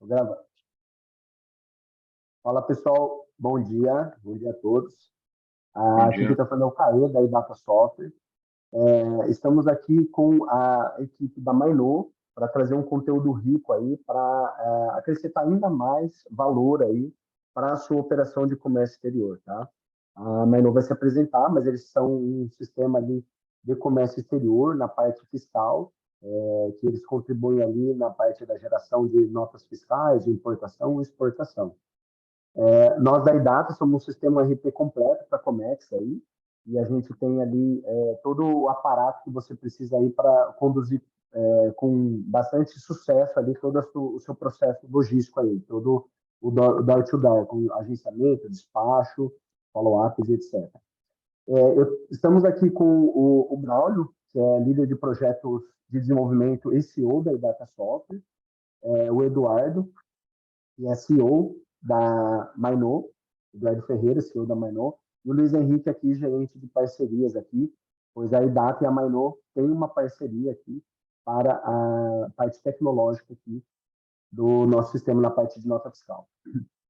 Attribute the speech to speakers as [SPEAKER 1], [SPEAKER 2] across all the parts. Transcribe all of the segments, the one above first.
[SPEAKER 1] Tô gravando. Fala pessoal, bom dia a todos.
[SPEAKER 2] Bom
[SPEAKER 1] Aqui quem
[SPEAKER 2] dia.
[SPEAKER 1] está falando é o Caê, da Idata Software. Estamos aqui com a equipe da Mainô para trazer um conteúdo rico aí para acrescentar ainda mais valor aí para a sua operação de comércio exterior, tá? A Mainô vai se apresentar, mas eles são um sistema ali de comércio exterior na parte fiscal, que eles contribuem ali na parte da geração de notas fiscais, de importação e exportação. Nós da Idata somos um sistema RP completo para a Comex aí, e a gente tem ali todo o aparato que você precisa aí para conduzir com bastante sucesso ali todo o seu processo logístico aí, todo o door-to-door, com agenciamento, despacho, follow-ups e etc. Estamos aqui com o Braulio, que é líder de projetos de desenvolvimento e CEO da Idata Software, o Eduardo, que é CEO da Mainô, Eduardo Ferreira, CEO da Mainô, e o Luiz Henrique aqui, gerente de parcerias aqui, pois a Idata e a Mainô têm uma parceria aqui para a parte tecnológica aqui do nosso sistema na parte de nota fiscal.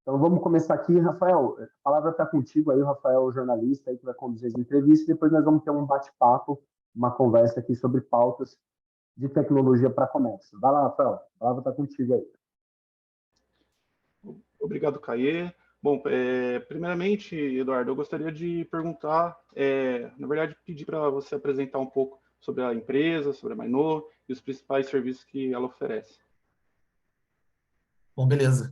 [SPEAKER 1] Então vamos começar aqui, Rafael, a palavra está contigo aí, o Rafael, o jornalista aí que vai conduzir as entrevistas, e depois nós vamos ter um bate-papo, uma conversa aqui sobre pautas de tecnologia para a Comex. Vai lá, Rafael, a palavra está contigo aí.
[SPEAKER 2] Obrigado, Caê. Bom, primeiramente, Eduardo, eu gostaria de perguntar, na verdade, pedir para você apresentar um pouco sobre a empresa, sobre a Mainô e os principais serviços que ela oferece.
[SPEAKER 3] Bom, beleza.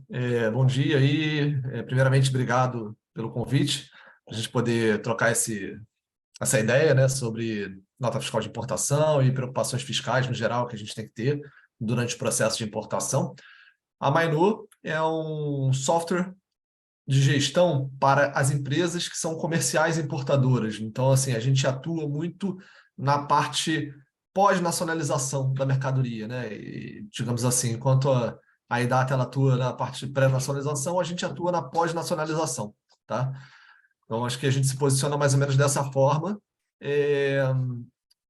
[SPEAKER 3] Bom dia aí. Primeiramente, obrigado pelo convite, para a gente poder trocar essa ideia, né, sobre nota fiscal de importação e preocupações fiscais no geral que a gente tem que ter durante o processo de importação. A Mainô é um software de gestão para as empresas que são comerciais importadoras. Então, assim, a gente atua muito na parte pós-nacionalização da mercadoria, né? E, digamos assim, enquanto a Idata ela atua na parte pré-nacionalização, a gente atua na pós-nacionalização, tá? Então, acho que a gente se posiciona mais ou menos dessa forma.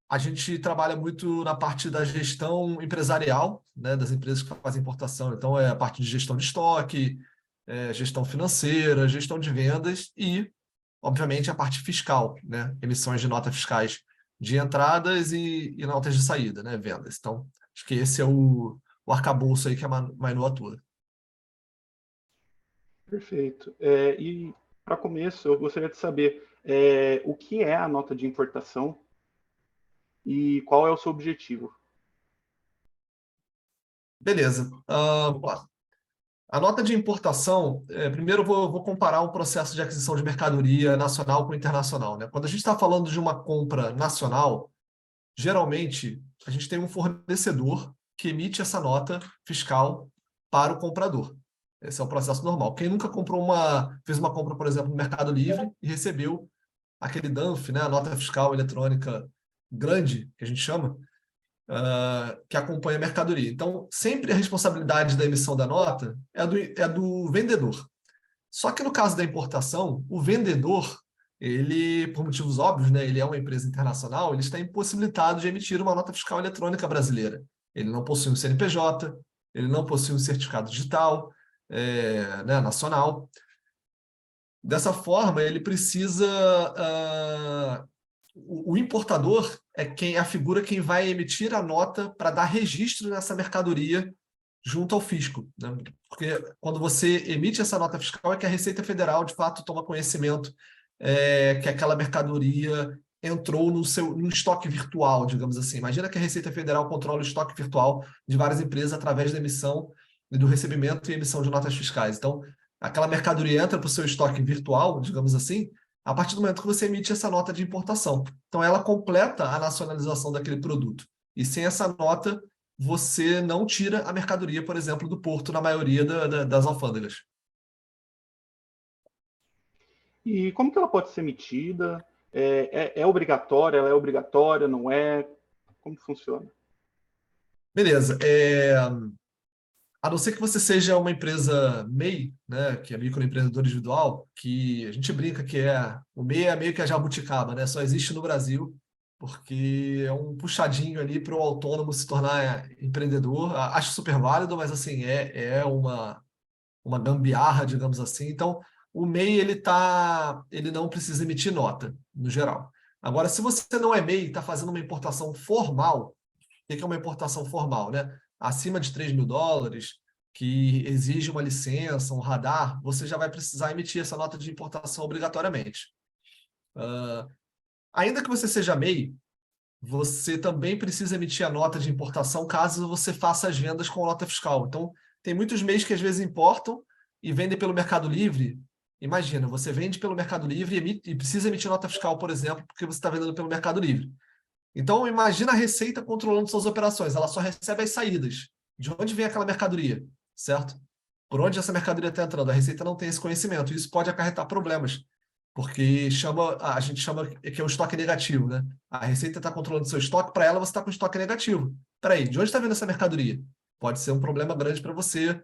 [SPEAKER 3] A gente trabalha muito na parte da gestão empresarial, né, das empresas que fazem importação. Então, é a parte de gestão de estoque, gestão financeira, gestão de vendas e, obviamente, a parte fiscal, né, emissões de notas fiscais de entradas e notas de saída, né, vendas. Então, acho que esse é o arcabouço aí que a Mainô atua.
[SPEAKER 2] Perfeito. E, para começo, eu gostaria de saber o que é a nota de importação e qual é o seu objetivo.
[SPEAKER 3] Beleza. A nota de importação, primeiro eu vou comparar o processo de aquisição de mercadoria nacional com internacional, né? Quando a gente está falando de uma compra nacional, geralmente a gente tem um fornecedor que emite essa nota fiscal para o comprador. Esse é o processo normal. Quem nunca fez uma compra, por exemplo, no Mercado Livre e recebeu aquele DANF, né, a nota fiscal eletrônica grande, que a gente chama, que acompanha a mercadoria. Então, sempre a responsabilidade da emissão da nota é do vendedor. Só que no caso da importação, o vendedor, ele, por motivos óbvios, né, ele é uma empresa internacional, ele está impossibilitado de emitir uma nota fiscal eletrônica brasileira. Ele não possui um CNPJ, ele não possui um certificado digital, né, nacional. Dessa forma, ele precisa... O importador é a figura quem vai emitir a nota para dar registro nessa mercadoria junto ao fisco, né? Porque quando você emite essa nota fiscal é que a Receita Federal, de fato, toma conhecimento que aquela mercadoria entrou no estoque virtual, digamos assim. Imagina que a Receita Federal controla o estoque virtual de várias empresas através da emissão e do recebimento e emissão de notas fiscais. Então, aquela mercadoria entra para o seu estoque virtual, digamos assim, a partir do momento que você emite essa nota de importação. Então, ela completa a nacionalização daquele produto. E sem essa nota, você não tira a mercadoria, por exemplo, do porto na maioria das alfândegas.
[SPEAKER 2] E como que ela pode ser emitida? É obrigatória? Ela é obrigatória? Não é? Como funciona?
[SPEAKER 3] Beleza. A não ser que você seja uma empresa MEI, né, que é microempreendedor individual, que a gente brinca que o MEI é meio que a jabuticaba, né, só existe no Brasil porque é um puxadinho ali para o autônomo se tornar empreendedor. Acho super válido, mas assim, é uma gambiarra, digamos assim. Então, o MEI ele não precisa emitir nota, no geral. Agora, se você não é MEI e está fazendo uma importação formal, o que é uma importação formal, né? Acima de $3.000, que exige uma licença, um radar, você já vai precisar emitir essa nota de importação obrigatoriamente. Ainda que você seja MEI, você também precisa emitir a nota de importação caso você faça as vendas com nota fiscal. Então, tem muitos MEIs que às vezes importam e vendem pelo Mercado Livre. Imagina, você vende pelo Mercado Livre e precisa emitir nota fiscal, por exemplo, porque você está vendendo pelo Mercado Livre. Então, imagina a Receita controlando suas operações. Ela só recebe as saídas. De onde vem aquela mercadoria, certo? Por onde essa mercadoria está entrando? A Receita não tem esse conhecimento. Isso pode acarretar problemas, porque a gente chama que é o estoque negativo, né? A Receita está controlando seu estoque, para ela você está com estoque negativo. Peraí, de onde está vindo essa mercadoria? Pode ser um problema grande para você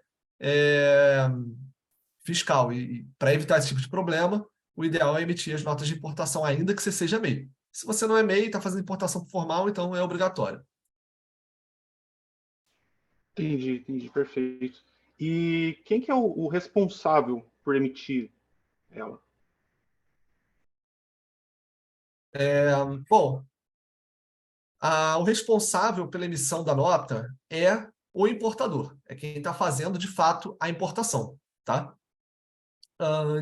[SPEAKER 3] fiscal. E para evitar esse tipo de problema, o ideal é emitir as notas de importação, ainda que você seja MEI. Se você não é MEI e está fazendo importação formal, então é obrigatório.
[SPEAKER 2] Entendi, perfeito. E quem que é o responsável por emitir ela?
[SPEAKER 3] Bom, o responsável pela emissão da nota é o importador, é quem está fazendo, de fato, a importação, tá?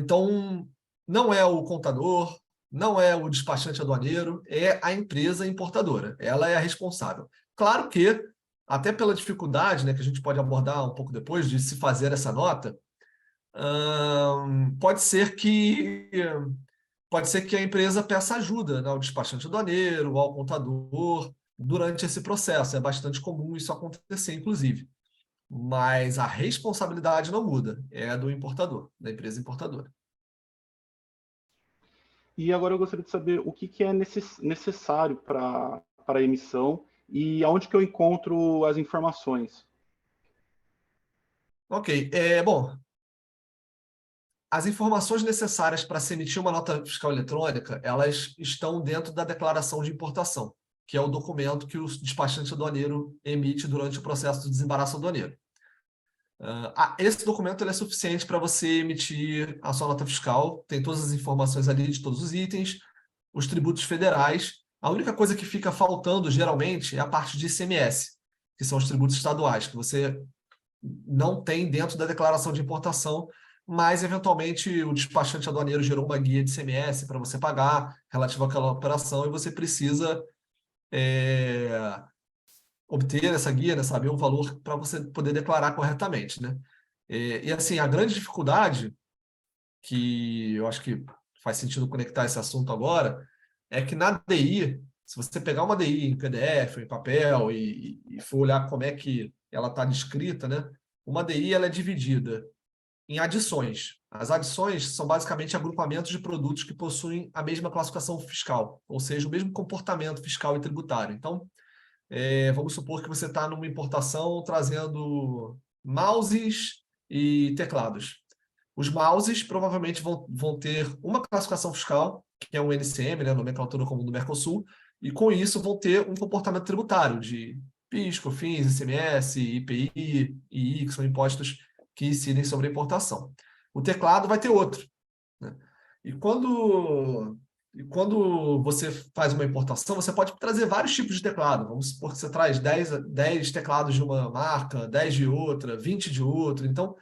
[SPEAKER 3] Então, não é o contador, não é o despachante aduaneiro, é a empresa importadora. Ela é a responsável. Claro que, até pela dificuldade, né, que a gente pode abordar um pouco depois de se fazer essa nota, pode ser que a empresa peça ajuda, né, ao despachante aduaneiro, ao contador, durante esse processo. É bastante comum isso acontecer, inclusive. Mas a responsabilidade não muda, é do importador, da empresa importadora.
[SPEAKER 2] E agora eu gostaria de saber o que é necessário para a emissão e aonde que eu encontro as informações.
[SPEAKER 3] Ok, bom, as informações necessárias para se emitir uma nota fiscal eletrônica, elas estão dentro da declaração de importação, que é o documento que o despachante aduaneiro emite durante o processo de desembaraço aduaneiro. Esse documento ele é suficiente para você emitir a sua nota fiscal, tem todas as informações ali de todos os itens, os tributos federais. A única coisa que fica faltando, geralmente, é a parte de ICMS, que são os tributos estaduais, que você não tem dentro da declaração de importação, mas, eventualmente, o despachante aduaneiro gerou uma guia de ICMS para você pagar relativa àquela operação e você precisa obter essa guia, né, saber o valor para você poder declarar corretamente, né? E assim, a grande dificuldade, que eu acho que faz sentido conectar esse assunto agora, é que na DI, se você pegar uma DI em PDF, em papel, e for olhar como é que ela está descrita, né? Uma DI ela é dividida em adições. As adições são basicamente agrupamentos de produtos que possuem a mesma classificação fiscal, ou seja, o mesmo comportamento fiscal e tributário. Então, vamos supor que você está numa importação trazendo mouses e teclados. Os mouses provavelmente vão ter uma classificação fiscal, que é um NCM, né, Nomenclatura Comum do Mercosul, e com isso vão ter um comportamento tributário de PIS, COFINS, ICMS, IPI, II, que são impostos que incidem sobre a importação. O teclado vai ter outro, né? E quando você faz uma importação, você pode trazer vários tipos de teclado. Vamos supor que você traz 10 teclados de uma marca, 10 de outra, 20 de outra. Então,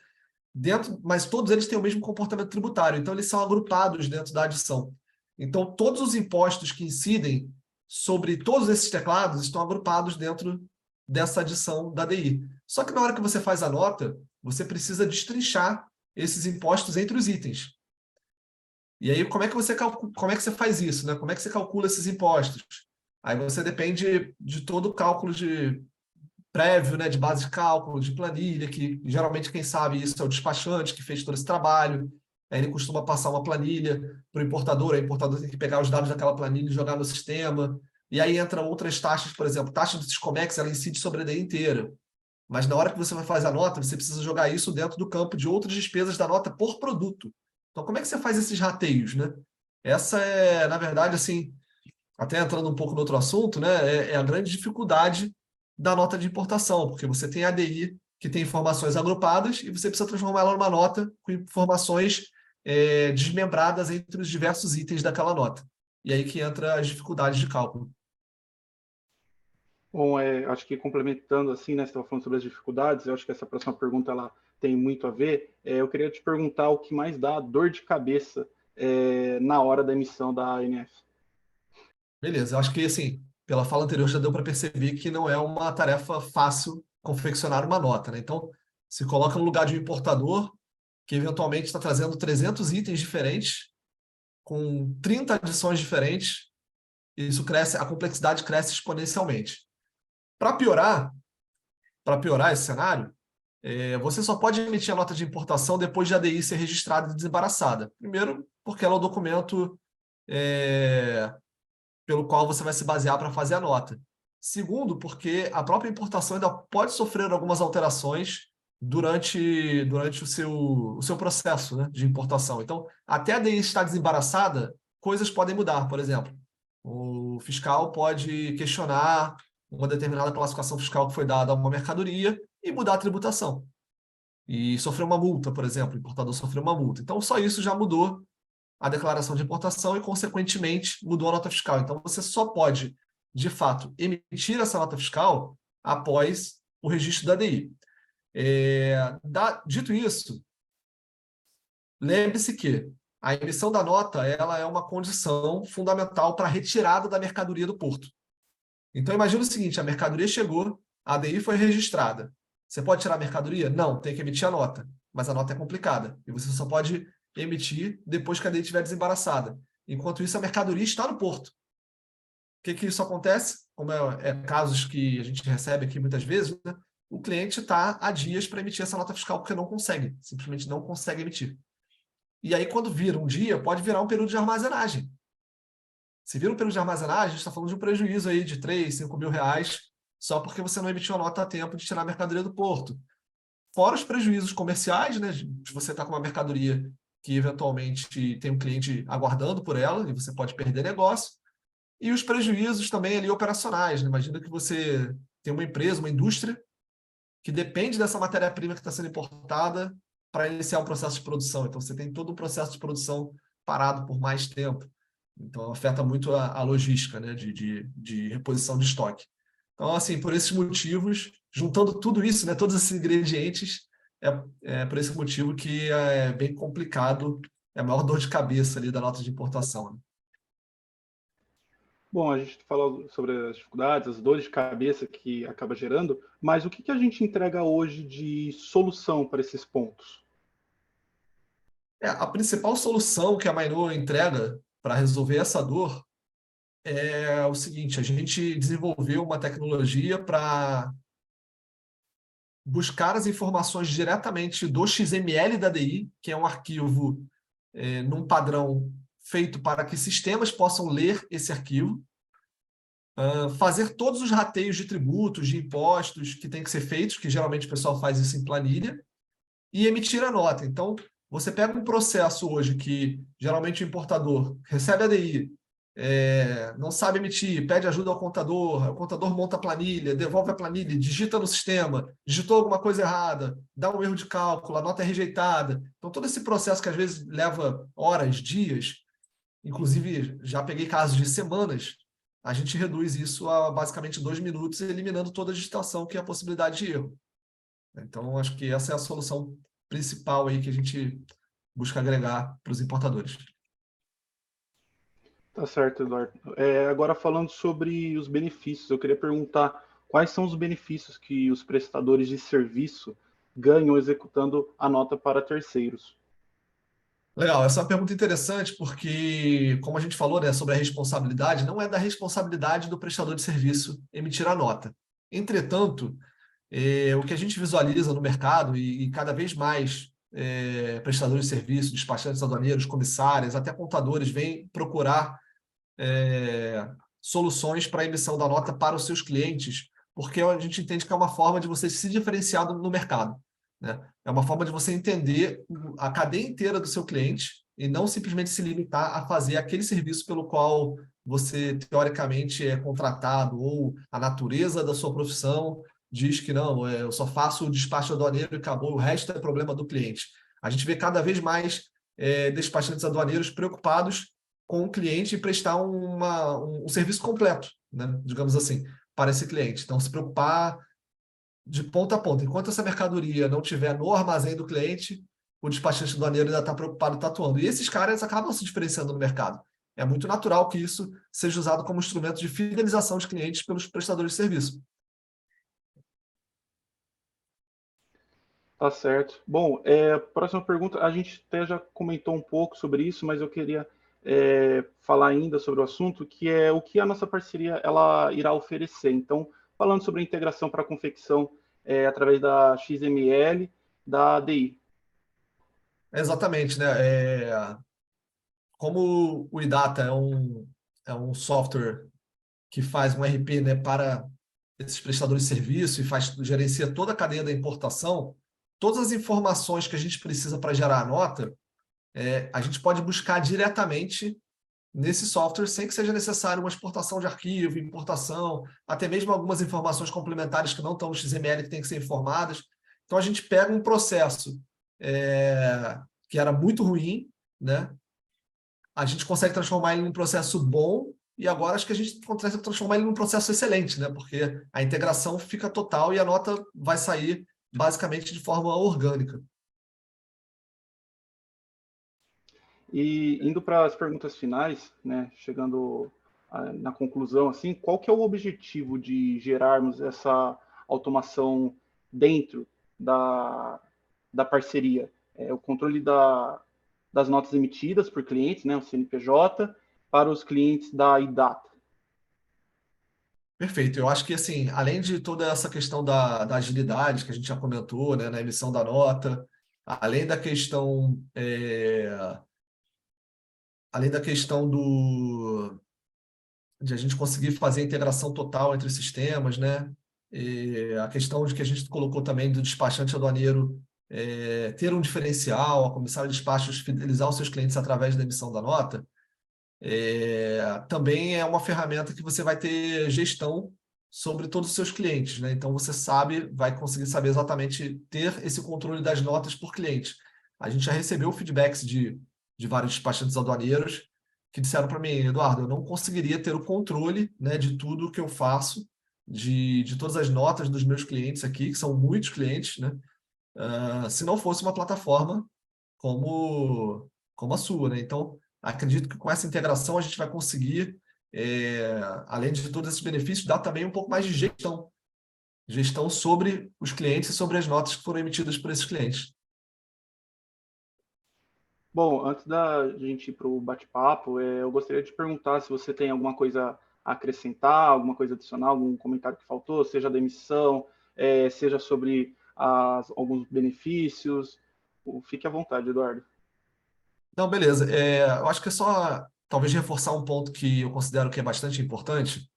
[SPEAKER 3] mas todos eles têm o mesmo comportamento tributário. Então, eles são agrupados dentro da adição. Então, todos os impostos que incidem sobre todos esses teclados estão agrupados dentro dessa adição da DI. Só que na hora que você faz a nota, você precisa destrinchar esses impostos entre os itens. E aí, como é que você faz isso, né? Como é que você calcula esses impostos? Aí você depende de todo o cálculo prévio, né, de base de cálculo, de planilha, que geralmente quem sabe isso é o despachante que fez todo esse trabalho. Aí ele costuma passar uma planilha para o importador tem que pegar os dados daquela planilha e jogar no sistema. E aí entram outras taxas, por exemplo, taxa do Siscomex, ela incide sobre a DI inteira. Mas na hora que você vai fazer a nota, você precisa jogar isso dentro do campo de outras despesas da nota por produto. Então, como é que você faz esses rateios, né? Essa é, na verdade, assim, até entrando um pouco no outro assunto, né, é a grande dificuldade da nota de importação, porque você tem a ADI que tem informações agrupadas e você precisa transformar ela numa nota com informações desmembradas entre os diversos itens daquela nota. E aí que entra as dificuldades de cálculo.
[SPEAKER 2] Bom, acho que complementando assim, né, você estava falando sobre as dificuldades, eu acho que essa próxima pergunta ela tem muito a ver. Eu queria te perguntar o que mais dá dor de cabeça na hora da emissão da ANF.
[SPEAKER 3] Beleza, eu acho que, assim, pela fala anterior já deu para perceber que não é uma tarefa fácil confeccionar uma nota, né? Então, se coloca no lugar de um importador que eventualmente está trazendo 300 itens diferentes, com 30 adições diferentes, e isso cresce, a complexidade cresce exponencialmente. Para piorar esse cenário, você só pode emitir a nota de importação depois de a ADI ser registrada e desembaraçada. Primeiro, porque ela é o documento pelo qual você vai se basear para fazer a nota. Segundo, porque a própria importação ainda pode sofrer algumas alterações durante o seu processo, né, de importação. Então, até a ADI estar desembaraçada, coisas podem mudar. Por exemplo, o fiscal pode questionar uma determinada classificação fiscal que foi dada a uma mercadoria e mudar a tributação. E sofrer uma multa, por exemplo, o importador sofreu uma multa. Então, só isso já mudou a declaração de importação e, consequentemente, mudou a nota fiscal. Então, você só pode, de fato, emitir essa nota fiscal após o registro da ADI. Dito isso, lembre-se que a emissão da nota ela é uma condição fundamental para a retirada da mercadoria do porto. Então, imagine o seguinte, a mercadoria chegou, a ADI foi registrada. Você pode tirar a mercadoria? Não, tem que emitir a nota. Mas a nota é complicada. E você só pode emitir depois que a ADI estiver desembaraçada. Enquanto isso, a mercadoria está no porto. O que isso acontece? Como casos que a gente recebe aqui muitas vezes, né? O cliente está há dias para emitir essa nota fiscal porque não consegue, simplesmente não consegue emitir. E aí, quando vira um dia, pode virar um período de armazenagem. Se vira um período de armazenagem, a gente está falando de um prejuízo aí de 3, 5 mil reais, só porque você não emitiu a nota a tempo de tirar a mercadoria do porto. Fora os prejuízos comerciais, né? De você estar com uma mercadoria que eventualmente tem um cliente aguardando por ela e você pode perder negócio. E os prejuízos também ali operacionais, né? Imagina que você tem uma empresa, uma indústria, que depende dessa matéria-prima que está sendo importada para iniciar um processo de produção. Então, você tem todo um processo de produção parado por mais tempo. Então, afeta muito a logística, né, de reposição de estoque. Então, assim, por esses motivos, juntando tudo isso, né, todos esses ingredientes, é por esse motivo que é bem complicado, é a maior dor de cabeça ali da nota de importação, né?
[SPEAKER 2] Bom, a gente falou sobre as dificuldades, as dores de cabeça que acaba gerando, mas o que a gente entrega hoje de solução para esses pontos?
[SPEAKER 3] A principal solução que a Mainô entrega para resolver essa dor é o seguinte: a gente desenvolveu uma tecnologia para buscar as informações diretamente do XML da ADI, que é um arquivo num padrão feito para que sistemas possam ler esse arquivo, fazer todos os rateios de tributos, de impostos que tem que ser feitos, que geralmente o pessoal faz isso em planilha, e emitir a nota. Então, você pega um processo hoje que geralmente o importador recebe a ADI, não sabe emitir, pede ajuda ao contador, o contador monta a planilha, devolve a planilha, digita no sistema, digitou alguma coisa errada, dá um erro de cálculo, a nota é rejeitada. Então, todo esse processo que às vezes leva horas, dias, inclusive já peguei casos de semanas, a gente reduz isso a basicamente 2 minutos, eliminando toda a digitação, que é a possibilidade de erro. Então, acho que essa é a solução principal aí que a gente busca agregar para os importadores.
[SPEAKER 2] Tá certo, Eduardo. Agora falando sobre os benefícios, eu queria perguntar quais são os benefícios que os prestadores de serviço ganham executando a nota para terceiros.
[SPEAKER 3] Legal, essa é uma pergunta interessante porque, como a gente falou, né, sobre a responsabilidade, não é da responsabilidade do prestador de serviço emitir a nota. Entretanto, o que a gente visualiza no mercado e cada vez mais prestadores de serviço, despachantes aduaneiros, comissárias, até contadores vêm procurar soluções para a emissão da nota para os seus clientes, porque a gente entende que é uma forma de você se diferenciar no mercado, né? É uma forma de você entender a cadeia inteira do seu cliente e não simplesmente se limitar a fazer aquele serviço pelo qual você teoricamente é contratado ou a natureza da sua profissão diz que não, eu só faço o despacho aduaneiro e acabou, o resto é problema do cliente. A gente vê cada vez mais despachantes aduaneiros preocupados com o cliente e prestar um serviço completo, né, digamos assim, para esse cliente. Então, se preocupar de ponta a ponta. Enquanto essa mercadoria não estiver no armazém do cliente, o despachante aduaneiro ainda está preocupado tatuando. E esses caras acabam se diferenciando no mercado. É muito natural que isso seja usado como instrumento de fidelização de clientes pelos prestadores de serviço.
[SPEAKER 2] Tá certo. Bom, próxima pergunta, a gente até já comentou um pouco sobre isso, mas eu queria falar ainda sobre o assunto, que é o que a nossa parceria ela irá oferecer. Então, falando sobre a integração para a confecção através da XML, da ADI.
[SPEAKER 3] Exatamente, né? Como o iData é um software que faz um RP, né, para esses prestadores de serviço e gerencia toda a cadeia da importação, todas as informações que a gente precisa para gerar a nota, a gente pode buscar diretamente nesse software sem que seja necessário uma exportação de arquivo, importação, até mesmo algumas informações complementares que não estão no XML que têm que ser informadas. Então, a gente pega um processo que era muito ruim, né? A gente consegue transformar ele em um processo bom e agora acho que a gente consegue transformar ele num processo excelente, né? Porque a integração fica total e a nota vai sair basicamente de forma orgânica.
[SPEAKER 2] E indo para as perguntas finais, né, chegando na conclusão, assim, qual que é o objetivo de gerarmos essa automação dentro da parceria? O controle das notas emitidas por clientes, né, o CNPJ, para os clientes da iData.
[SPEAKER 3] Perfeito. Eu acho que, assim, além de toda essa questão da agilidade que a gente já comentou, né, na emissão da nota, além da questão, de a gente conseguir fazer a integração total entre os sistemas, né, a questão de que a gente colocou também do despachante aduaneiro ter um diferencial, a comissária de despachos fidelizar os seus clientes através da emissão da nota, também é uma ferramenta que você vai ter gestão sobre todos os seus clientes, né? Então você vai conseguir saber exatamente ter esse controle das notas por cliente. A gente já recebeu feedbacks de vários despachantes aduaneiros que disseram para mim, Eduardo, eu não conseguiria ter o controle, né, de tudo que eu faço, de todas as notas dos meus clientes aqui, que são muitos clientes, né? Se não fosse uma plataforma como a sua, né? Então, acredito que com essa integração a gente vai conseguir, além de todos esses benefícios, dar também um pouco mais de gestão sobre os clientes e sobre as notas que foram emitidas por esses clientes.
[SPEAKER 2] Bom, antes da gente ir para o bate-papo, eu gostaria de perguntar se você tem alguma coisa a acrescentar, alguma coisa adicional, algum comentário que faltou, seja da emissão, seja sobre alguns benefícios. Fique à vontade, Eduardo.
[SPEAKER 3] Não, beleza. Eu acho que é só, talvez, reforçar um ponto que eu considero que é bastante importante,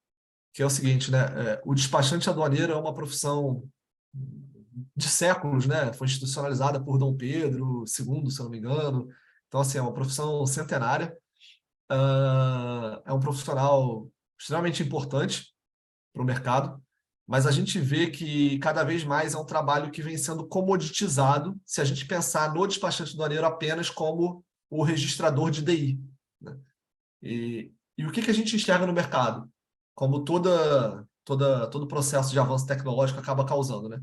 [SPEAKER 3] que é o seguinte, né? O despachante aduaneiro é uma profissão de séculos, né? Foi institucionalizada por Dom Pedro II, se eu não me engano. Então, assim, é uma profissão centenária. É um profissional extremamente importante para o mercado, mas a gente vê que cada vez mais é um trabalho que vem sendo comoditizado se a gente pensar no despachante aduaneiro apenas como o registrador de DI, né? E o que a gente enxerga no mercado? Como todo processo de avanço tecnológico acaba causando, né?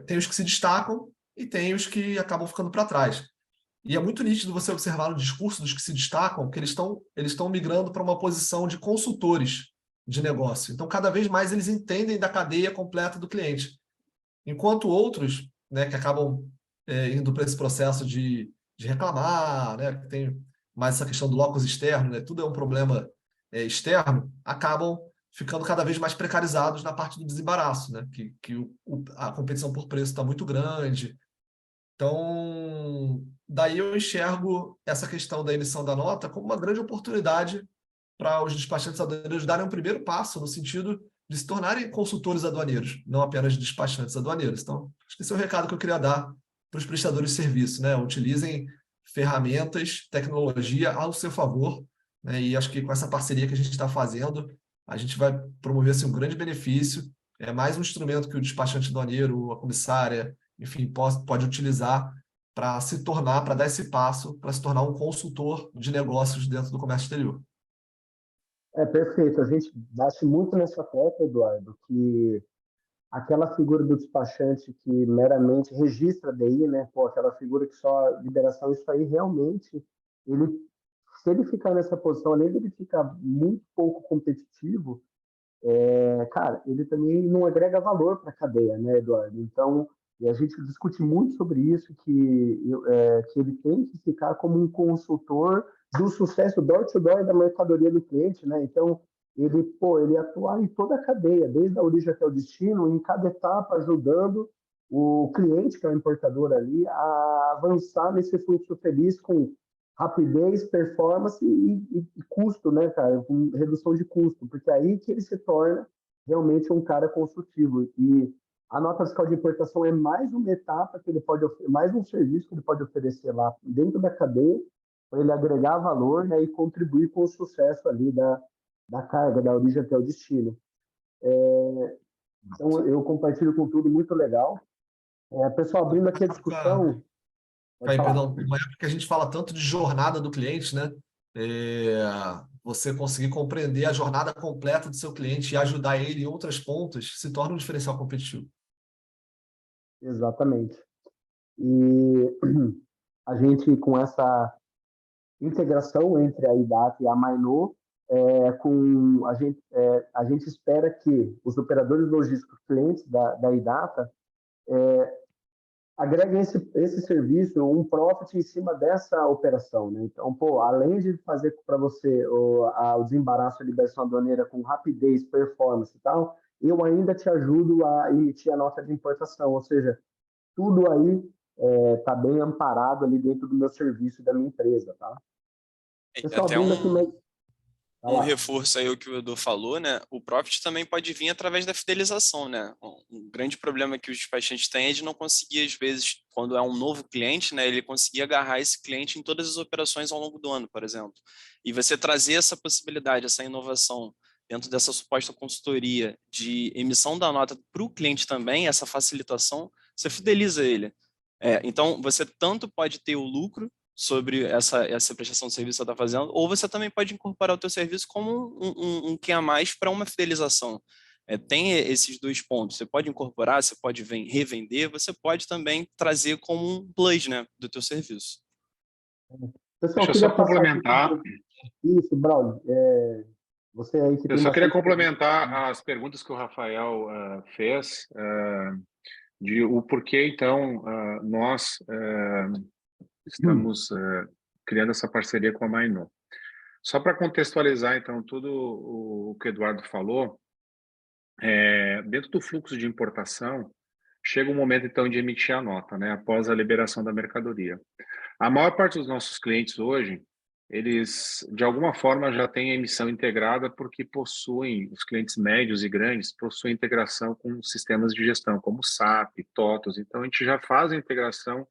[SPEAKER 3] Tem os que se destacam e tem os que acabam ficando para trás. E é muito nítido você observar no discurso dos que se destacam que eles estão migrando para uma posição de consultores de negócio. Então, cada vez mais eles entendem da cadeia completa do cliente. Enquanto outros, né, que acabam indo para esse processo de reclamar, né, que tem mais essa questão do locus externo, né, tudo é um problema externo, acabam ficando cada vez mais precarizados na parte do desembaraço, né, que a competição por preço está muito grande. Então, daí eu enxergo essa questão da emissão da nota como uma grande oportunidade para os despachantes aduaneiros darem um primeiro passo no sentido de se tornarem consultores aduaneiros, não apenas despachantes aduaneiros. Então, acho que esse é o recado que eu queria dar para os prestadores de serviço, né? Utilizem ferramentas, tecnologia ao seu favor, né? E acho que com essa parceria que a gente está fazendo, a gente vai promover assim, um grande benefício. É mais um instrumento que o despachante aduaneiro, a comissária, enfim, pode utilizar para se tornar, para dar esse passo, para se tornar um consultor de negócios dentro do comércio exterior.
[SPEAKER 1] Perfeito. A gente bate muito nessa tecla, Eduardo, que aquela figura do despachante que meramente registra a DI, né? Pô, aquela figura que só liberação, isso aí realmente, ele, se ele ficar nessa posição, além de ele ficar muito pouco competitivo, cara, ele também não agrega valor para a cadeia, né, Eduardo? Então, e a gente discute muito sobre isso, que ele tem que ficar como um consultor do sucesso door-to-door da mercadoria do cliente, né? Então, ele atuar em toda a cadeia, desde a origem até o destino, em cada etapa, ajudando o cliente, que é o importador ali, a avançar nesse fluxo feliz com rapidez, performance e custo, né, cara? Com redução de custo, porque é aí que ele se torna realmente um cara consultivo. E a nota fiscal de importação é mais uma etapa que ele pode, mais um serviço que ele pode oferecer lá dentro da cadeia, para ele agregar valor, né, e contribuir com o sucesso ali da carga, da origem até o destino. Então, eu compartilho com tudo, muito legal. Pessoal, abrindo aqui a discussão, pode
[SPEAKER 3] Aí,
[SPEAKER 1] falar.
[SPEAKER 3] perdão, uma época que a gente fala tanto de jornada do cliente, né? Você conseguir compreender a jornada completa do seu cliente e ajudar ele em outras pontas se torna um diferencial competitivo.
[SPEAKER 1] Exatamente. E a gente, com essa integração entre a IDATA e a Mainô, a gente espera que os operadores logísticos clientes da IDATA agreguem esse serviço, um profit em cima dessa operação, né? Então, pô, além de fazer para você o desembaraço e liberação aduaneira com rapidez, performance e tal, eu ainda te ajudo a emitir a nota de importação, ou seja, tudo aí está bem amparado ali dentro do meu serviço e da minha empresa, tá? Pessoal,
[SPEAKER 4] Até
[SPEAKER 1] abrindo aqui mais...
[SPEAKER 4] um reforço aí o que o Edu falou, né? O profit também pode vir através da fidelização, né? Um grande problema que os despachantes têm é de não conseguir, às vezes, quando é um novo cliente, né? Ele conseguir agarrar esse cliente em todas as operações ao longo do ano, por exemplo. E você trazer essa possibilidade, essa inovação dentro dessa suposta consultoria de emissão da nota para o cliente também, essa facilitação, você fideliza ele. Então, você tanto pode ter o lucro sobre essa prestação de serviço que você está fazendo, ou você também pode incorporar o teu serviço como um que a mais para uma fidelização. Tem esses dois pontos. Você pode incorporar, você pode revender, você pode também trazer como um plus, né, do teu serviço.
[SPEAKER 1] Pessoal,
[SPEAKER 5] Deixa eu só complementar.
[SPEAKER 1] Isso, Braulio. Você aí que
[SPEAKER 5] Eu
[SPEAKER 1] tem
[SPEAKER 5] só queria
[SPEAKER 1] bastante...
[SPEAKER 5] complementar as perguntas que o Rafael fez, de o porquê, então, nós estamos criando essa parceria com a Mainô. Só para contextualizar, então, tudo o que o Eduardo falou, dentro do fluxo de importação, chega o momento, então, de emitir a nota, né, após a liberação da mercadoria. A maior parte dos nossos clientes hoje, eles, de alguma forma, já têm a emissão integrada porque possuem, os clientes médios e grandes, possuem integração com sistemas de gestão, como SAP, TOTOS. Então, a gente já faz a integração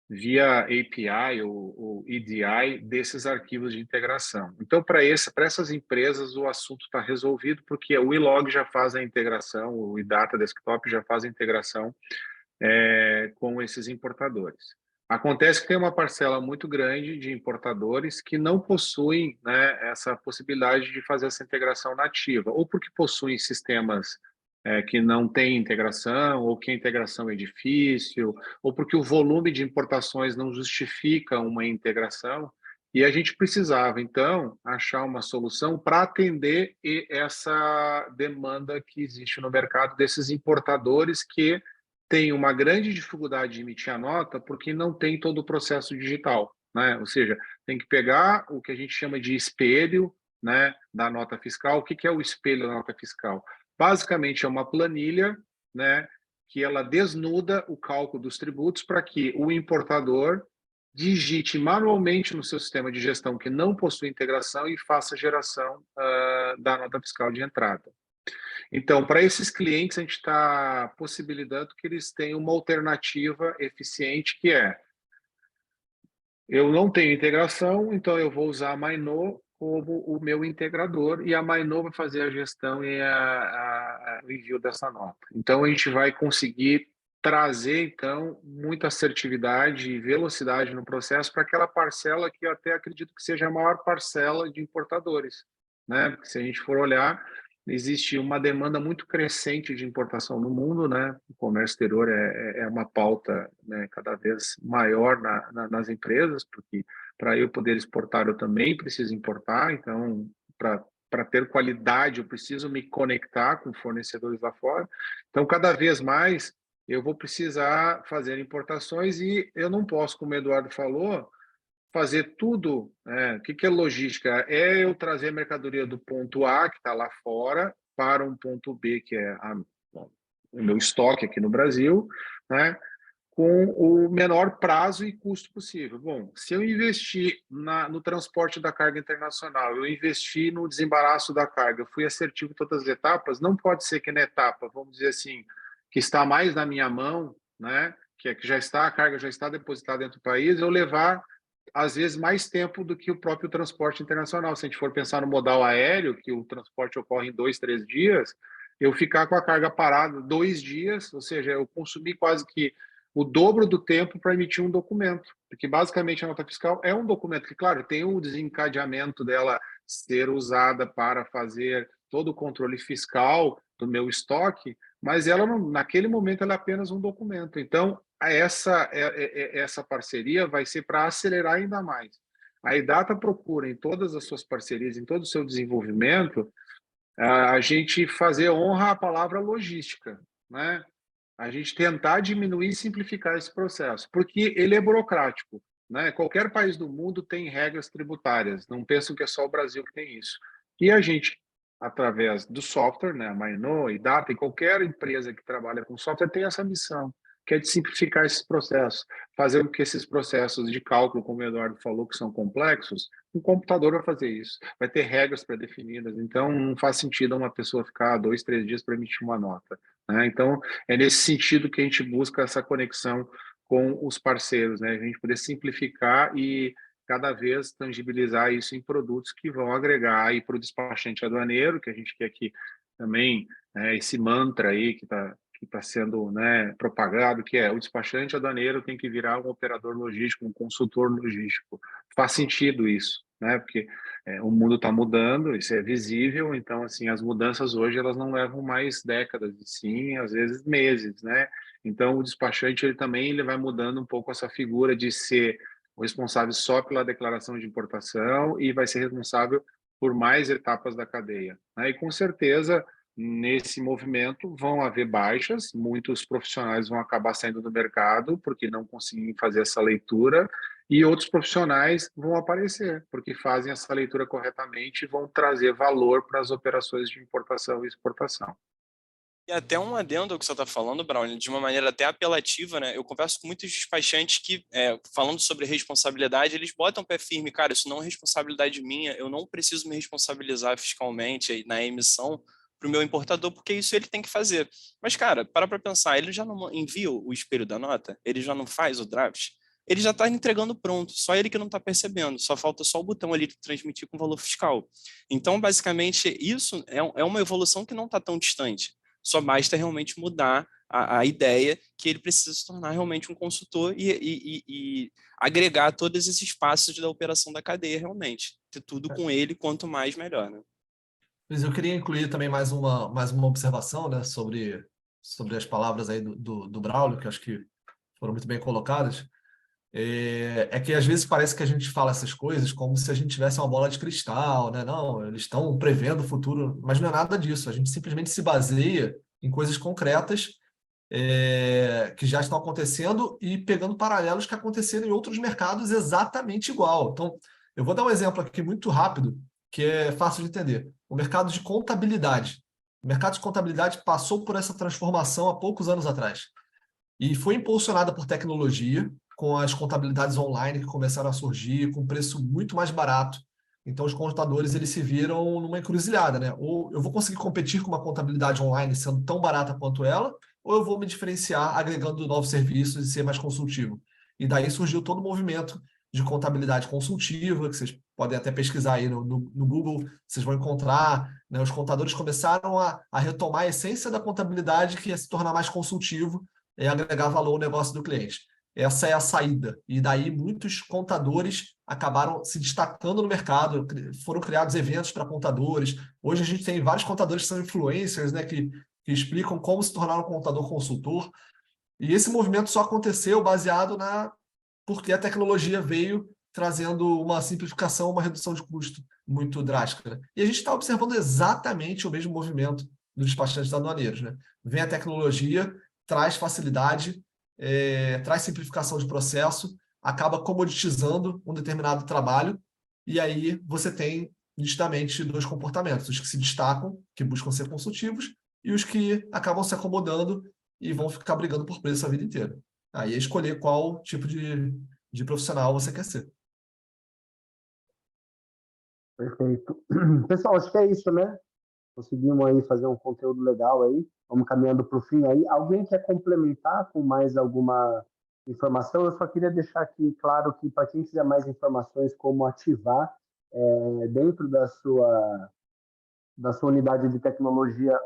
[SPEAKER 5] via API ou EDI desses arquivos de integração. Então, para essas empresas, o assunto está resolvido, porque o eLog já faz a integração, o eData Desktop já faz a integração com esses importadores. Acontece que tem uma parcela muito grande de importadores que não possuem, né, essa possibilidade de fazer essa integração nativa, ou porque possuem sistemas que não têm integração, ou que a integração é difícil, ou porque o volume de importações não justifica uma integração, e a gente precisava, então, achar uma solução para atender essa demanda que existe no mercado desses importadores que tem uma grande dificuldade de emitir a nota porque não tem todo o processo digital, né? Ou seja, tem que pegar o que a gente chama de espelho, né, da nota fiscal. O que é o espelho da nota fiscal? Basicamente é uma planilha, né, que ela desnuda o cálculo dos tributos para que o importador digite manualmente no seu sistema de gestão que não possui integração e faça a geração da nota fiscal de entrada. Então, para esses clientes, a gente está possibilitando que eles tenham uma alternativa eficiente, que é: eu não tenho integração, então eu vou usar a Mainô, como o meu integrador, e a Mainô vai fazer a gestão e o envio dessa nota. Então, a gente vai conseguir trazer, então, muita assertividade e velocidade no processo para aquela parcela que eu até acredito que seja a maior parcela de importadores, né? Porque se a gente for olhar, existe uma demanda muito crescente de importação no mundo, né? O comércio exterior é uma pauta, né, cada vez maior nas empresas, porque para eu poder exportar eu também preciso importar, então para ter qualidade eu preciso me conectar com fornecedores lá fora. Então, cada vez mais eu vou precisar fazer importações e eu não posso, como o Eduardo falou, fazer tudo. O que é logística? É eu trazer a mercadoria do ponto A, que está lá fora, para um ponto B, que é o meu estoque aqui no Brasil, né? Com o menor prazo e custo possível. Bom, se eu investir no transporte da carga internacional, eu investi no desembaraço da carga, eu fui assertivo em todas as etapas, não pode ser que na etapa, vamos dizer assim, que está mais na minha mão, né, que já está, a carga já está depositada dentro do país, eu levar, às vezes, mais tempo do que o próprio transporte internacional. Se a gente for pensar no modal aéreo, que o transporte ocorre em 2, 3 dias, eu ficar com a carga parada 2 dias, ou seja, eu consumi quase que o dobro do tempo para emitir um documento, porque basicamente a nota fiscal é um documento que, claro, tem o desencadeamento dela ser usada para fazer todo o controle fiscal do meu estoque, mas ela não, naquele momento ela é apenas um documento. Então, essa parceria vai ser para acelerar ainda mais. A Idata procura em todas as suas parcerias, em todo o seu desenvolvimento, a gente fazer honra à palavra logística, né? A gente tentar diminuir e simplificar esse processo, porque ele é burocrático, né? Qualquer país do mundo tem regras tributárias, não pensam que é só o Brasil que tem isso. E a gente, através do software, né, a Mainô, Idata e qualquer empresa que trabalha com software tem essa missão, que é de simplificar esses processos, fazer com que esses processos de cálculo, como o Eduardo falou, que são complexos, um computador vai fazer isso, vai ter regras pré-definidas, então não faz sentido uma pessoa ficar 2, 3 dias para emitir uma nota, né? Então, é nesse sentido que a gente busca essa conexão com os parceiros, né? A gente poder simplificar e cada vez tangibilizar isso em produtos que vão agregar aí para o despachante aduaneiro, que a gente quer que também, esse mantra aí que está sendo, né, propagado, que é o despachante aduaneiro tem que virar um operador logístico, um consultor logístico. Faz sentido isso, né? Porque o mundo está mudando, isso é visível, então, assim, as mudanças hoje, elas não levam mais décadas, e sim, às vezes, meses, né? Então, o despachante, ele vai mudando um pouco essa figura de ser o responsável só pela declaração de importação e vai ser responsável por mais etapas da cadeia, né? E, com certeza, nesse movimento vão haver baixas, muitos profissionais vão acabar saindo do mercado porque não conseguem fazer essa leitura e outros profissionais vão aparecer porque fazem essa leitura corretamente e vão trazer valor para as operações de importação e exportação.
[SPEAKER 4] E até um adendo ao que você está falando, Braulio, de uma maneira até apelativa, né? Eu converso com muitos despachantes que, falando sobre responsabilidade, eles botam o pé firme, cara, isso não é responsabilidade minha, eu não preciso me responsabilizar fiscalmente na emissão para o meu importador, porque isso ele tem que fazer. Mas, cara, para pensar, ele já não envia o espelho da nota? Ele já não faz o draft? Ele já está entregando pronto, só ele que não está percebendo, só falta só o botão ali de transmitir com valor fiscal. Então, basicamente, isso é uma evolução que não está tão distante. Só basta realmente mudar a ideia que ele precisa se tornar realmente um consultor e agregar todos esses passos da operação da cadeia realmente. Ter tudo com ele, quanto mais, melhor, né?
[SPEAKER 3] Mas eu queria incluir também mais uma observação, né, sobre as palavras aí do Braulio, que acho que foram muito bem colocadas. É que às vezes parece que a gente fala essas coisas como se a gente tivesse uma bola de cristal, né? Não, eles estão prevendo o futuro, mas não é nada disso. A gente simplesmente se baseia em coisas concretas que já estão acontecendo e pegando paralelos que aconteceram em outros mercados exatamente igual. Então, eu vou dar um exemplo aqui muito rápido, que é fácil de entender. O mercado de contabilidade. O mercado de contabilidade passou por essa transformação há poucos anos atrás e foi impulsionada por tecnologia, com as contabilidades online que começaram a surgir, com preço muito mais barato. Então, os contadores eles se viram numa encruzilhada, né? Ou eu vou conseguir competir com uma contabilidade online sendo tão barata quanto ela, ou eu vou me diferenciar agregando novos serviços e ser mais consultivo. E daí surgiu todo o movimento de contabilidade consultiva, que vocês podem até pesquisar aí no Google, vocês vão encontrar, né, os contadores começaram a retomar a essência da contabilidade, que é se tornar mais consultivo e agregar valor ao negócio do cliente. Essa é a saída. E daí muitos contadores acabaram se destacando no mercado, foram criados eventos para contadores. Hoje a gente tem vários contadores que são influencers, né, que explicam como se tornar um contador consultor. E esse movimento só aconteceu baseado porque a tecnologia veio trazendo uma simplificação, uma redução de custo muito drástica, né? E a gente está observando exatamente o mesmo movimento dos despachantes aduaneiros, né? Vem a tecnologia, traz facilidade, traz simplificação de processo, acaba comoditizando um determinado trabalho, e aí você tem nitidamente dois comportamentos: os que se destacam, que buscam ser consultivos, e os que acabam se acomodando e vão ficar brigando por preço a vida inteira. Aí é escolher qual tipo de profissional você quer ser.
[SPEAKER 1] Perfeito. Pessoal, acho que é isso, né? Conseguimos aí fazer um conteúdo legal aí. Vamos caminhando para o fim aí. Alguém quer complementar com mais alguma informação? Eu só queria deixar aqui claro que para quem quiser mais informações como ativar dentro da sua unidade de tecnologia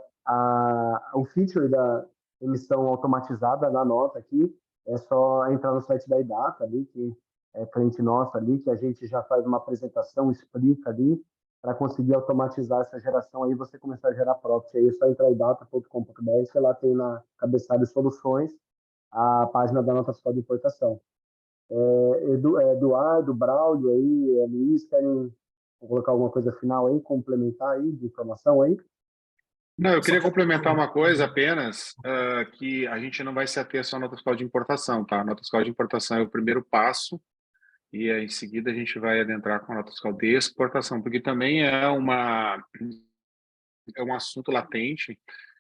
[SPEAKER 1] o feature da emissão automatizada da nota aqui, é só entrar no site da iData ali, que é cliente nosso ali, que a gente já faz uma apresentação, explica ali, para conseguir automatizar essa geração aí, você começar a gerar profit. Aí é só entrar em idata.com.br, que lá tem na cabeçalho soluções a página da nota fiscal de importação. Eduardo, Braulio aí, Luiz, querem colocar alguma coisa final aí, complementar aí de informação aí?
[SPEAKER 5] Não, eu queria complementar uma coisa apenas, que a gente não vai se ater só à nota fiscal de importação, tá? A nota fiscal de importação é o primeiro passo, e em seguida a gente vai adentrar com a nota fiscal de exportação, porque também é um assunto latente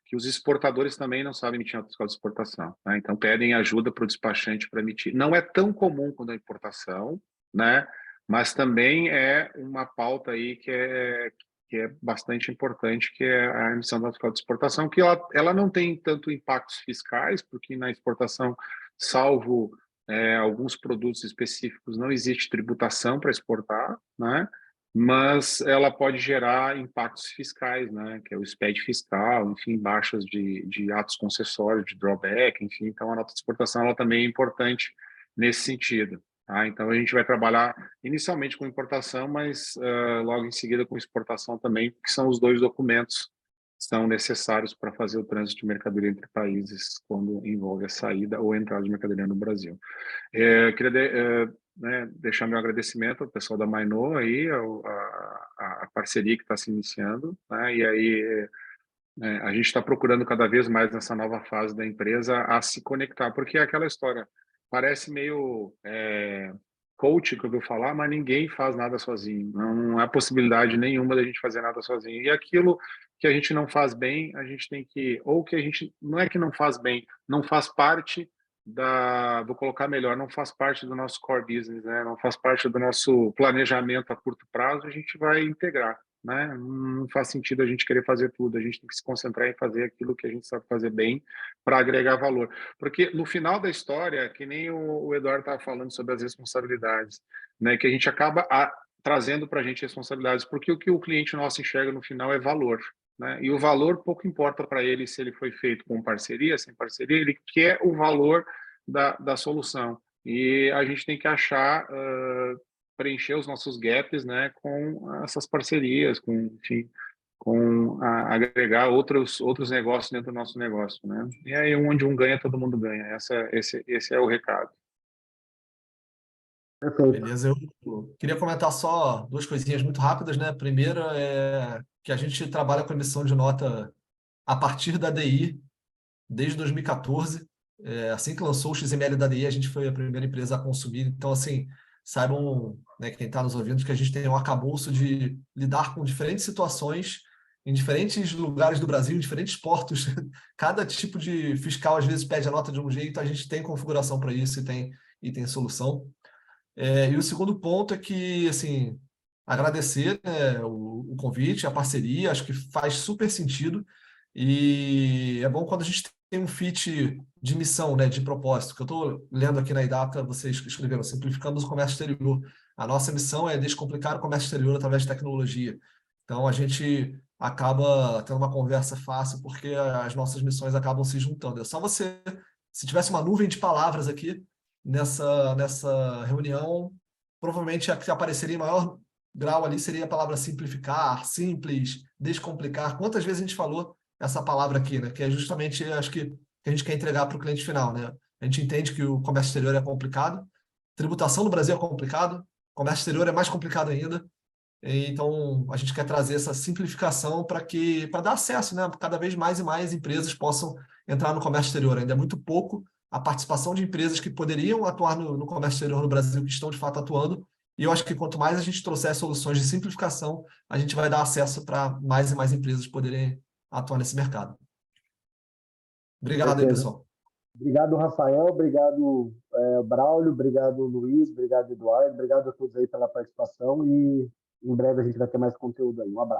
[SPEAKER 5] que os exportadores também não sabem emitir nota fiscal de exportação, né? Então pedem ajuda para o despachante para emitir. Não é tão comum quanto a importação, né? Mas também é uma pauta aí que é bastante importante, que é a emissão da nota fiscal de exportação, que ela não tem tanto impactos fiscais, porque na exportação, salvo alguns produtos específicos, não existe tributação para exportar, né? Mas ela pode gerar impactos fiscais, né? Que é o SPED fiscal, enfim, baixas de atos concessórios, de drawback, enfim. Então, a nota de exportação ela também é importante nesse sentido. Tá? Então, a gente vai trabalhar inicialmente com importação, mas logo em seguida com exportação também, que são os dois documentos que são necessários para fazer o trânsito de mercadoria entre países quando envolve a saída ou a entrada de mercadoria no Brasil. Eu queria deixar meu agradecimento ao pessoal da Mainô aí, a parceria que está se iniciando, né? E aí a gente está procurando cada vez mais nessa nova fase da empresa a se conectar, porque é aquela história, parece meio coach que eu vou falar, mas ninguém faz nada sozinho, não há possibilidade nenhuma da gente fazer nada sozinho, e aquilo que a gente não faz bem, a gente tem que, ou que a gente, não é que não faz bem, não faz parte vou colocar melhor, não faz parte do nosso core business, né? Não faz parte do nosso planejamento a curto prazo, a gente vai integrar, né? Não faz sentido a gente querer fazer tudo, a gente tem que se concentrar em fazer aquilo que a gente sabe fazer bem para agregar valor. Porque no final da história, que nem o Eduardo estava falando sobre as responsabilidades, né? Que a gente acaba trazendo para a gente responsabilidades, porque o que o cliente nosso enxerga no final é valor, né? E o valor pouco importa para ele se ele foi feito com parceria, sem parceria, ele quer o valor da solução. E a gente tem que achar, preencher os nossos gaps, né, com essas parcerias, enfim, agregar outros negócios dentro do nosso negócio, né? E aí onde um ganha, todo mundo ganha. Esse é o recado.
[SPEAKER 1] Perfeito.
[SPEAKER 3] Beleza, eu queria comentar só duas coisinhas muito rápidas, né? Primeiro é que a gente trabalha com emissão de nota a partir da DI desde 2014. Assim que lançou o XML da DI, a gente foi a primeira empresa a consumir. Então, assim, saibam, né, quem está nos ouvindo, que a gente tem um arcabouço de lidar com diferentes situações em diferentes lugares do Brasil, em diferentes portos. Cada tipo de fiscal, às vezes, pede a nota de um jeito, a gente tem configuração para isso e tem solução. E o segundo ponto é que, assim, agradecer, né, o convite, a parceria, acho que faz super sentido, e é bom quando a gente tem um fit de missão, né, de propósito, que eu estou lendo aqui na IDATA, vocês escreveram, simplificamos o comércio exterior. A nossa missão é descomplicar o comércio exterior através de tecnologia. Então, a gente acaba tendo uma conversa fácil, porque as nossas missões acabam se juntando. É só você, se tivesse uma nuvem de palavras aqui nessa reunião, provavelmente a que apareceria em maior grau ali seria a palavra simplificar, simples, descomplicar. Quantas vezes a gente falou essa palavra aqui, né? Que é justamente, acho que a gente quer entregar para o cliente final, né? A gente entende que o comércio exterior é complicado, tributação no Brasil é complicado, comércio exterior é mais complicado ainda. Então, a gente quer trazer essa simplificação para dar acesso, né? Cada vez mais e mais empresas possam entrar no comércio exterior. Ainda é muito pouco a participação de empresas que poderiam atuar no comércio exterior no Brasil, que estão de fato atuando. E eu acho que quanto mais a gente trouxer soluções de simplificação, a gente vai dar acesso para mais e mais empresas poderem atuar nesse mercado. Obrigado aí, pessoal.
[SPEAKER 1] Obrigado, Rafael. Obrigado, Braulio. Obrigado, Luiz. Obrigado, Eduardo. Obrigado a todos aí pela participação e em breve a gente vai ter mais conteúdo aí. Um abraço.